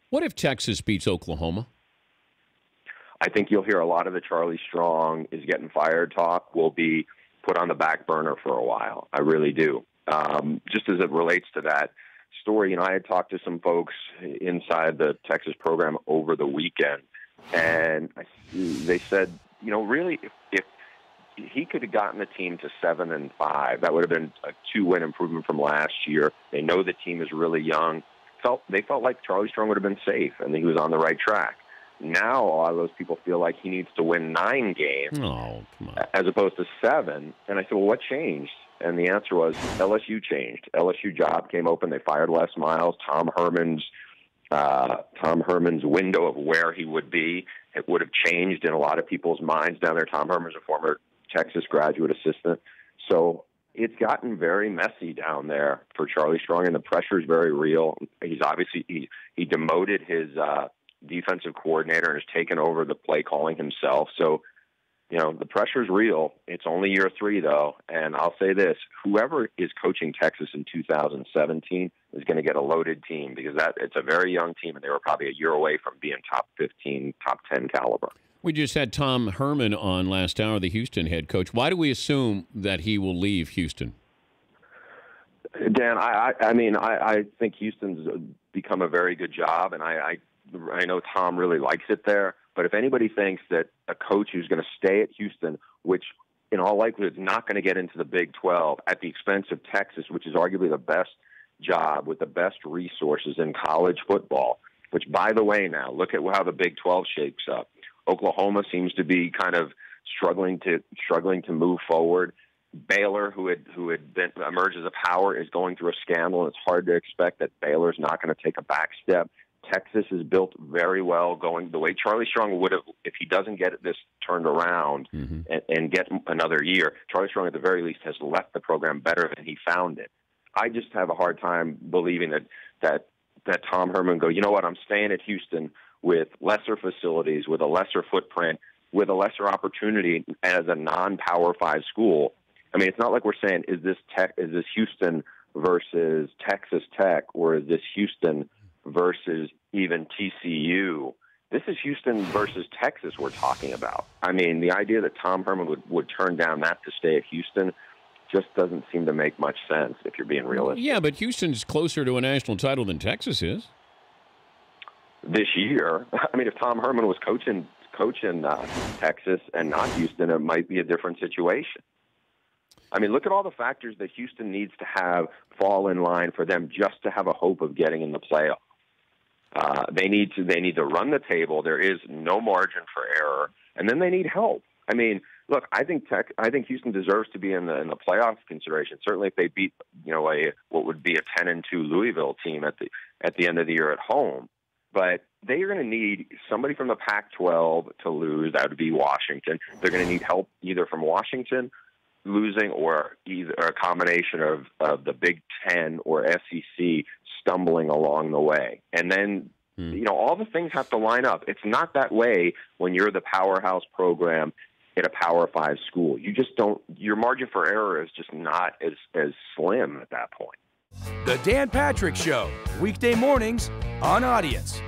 What if Texas beats Oklahoma? I think you'll hear a lot of the Charlie Strong is getting fired talk will be put on the back burner for a while. I really do. Just as it relates to that story, I had talked to some folks inside the Texas program over the weekend, and they said, really, if he could have gotten the team to 7-5, that would have been a 2-win improvement from last year. They know the team is really young. They felt like Charlie Strong would have been safe, and he was on the right track. Now, a lot of those people feel like he needs to win 9 games as opposed to 7. And I said, well, what changed? And the answer was LSU changed. LSU job came open. They fired Les Miles. Tom Herman's window of where he would be, it would have changed in a lot of people's minds down there. Tom Herman's a former Texas graduate assistant. So it's gotten very messy down there for Charlie Strong, and the pressure is very real. He's obviously he demoted his defensive coordinator and has taken over the play calling himself. So, the pressure is real. It's only year 3, though, and I'll say this: whoever is coaching Texas in 2017 is going to get a loaded team because it's a very young team, and they were probably a year away from being top 15, top 10 caliber. We just had Tom Herman on last hour, the Houston head coach. Why do we assume that he will leave Houston? Dan, I think Houston's become a very good job, and I know Tom really likes it there. But if anybody thinks that a coach who's going to stay at Houston, which in all likelihood is not going to get into the Big 12 at the expense of Texas, which is arguably the best job with the best resources in college football, which, by the way, now look at how the Big 12 shapes up. Oklahoma seems to be kind of struggling to move forward. Baylor, who had been emerged as a power, is going through a scandal, and it's hard to expect that Baylor's not going to take a back step. Texas is built very well, going the way Charlie Strong would have if he doesn't get this turned around and get another year. Charlie Strong, at the very least, has left the program better than he found it. I just have a hard time believing that Tom Herman go, you know what, I'm staying at Houston with lesser facilities, with a lesser footprint, with a lesser opportunity as a non-Power 5 school. I mean, it's not like we're saying, is this Houston versus Texas Tech, or is this Houston versus even TCU? This is Houston versus Texas we're talking about. I mean, the idea that Tom Herman would turn down that to stay at Houston just doesn't seem to make much sense if you're being realistic. Yeah, but Houston's closer to a national title than Texas is. This year, I mean, if Tom Herman was coaching Texas and not Houston, it might be a different situation. I mean, look at all the factors that Houston needs to have fall in line for them just to have a hope of getting in the playoff. They need to run the table. There is no margin for error, and then they need help. I mean, look, I think Houston deserves to be in the playoff consideration. Certainly, if they beat what would be a 10-2 Louisville team at the end of the year at home. But they are going to need somebody from the Pac-12 to lose. That would be Washington. They're going to need help either from Washington losing or either a combination of the Big Ten or SEC stumbling along the way. And then, all the things have to line up. It's not that way when you're the powerhouse program at a Power 5 school. You just don't, your margin for error is just not as slim at that point. The Dan Patrick Show, weekday mornings on Audience.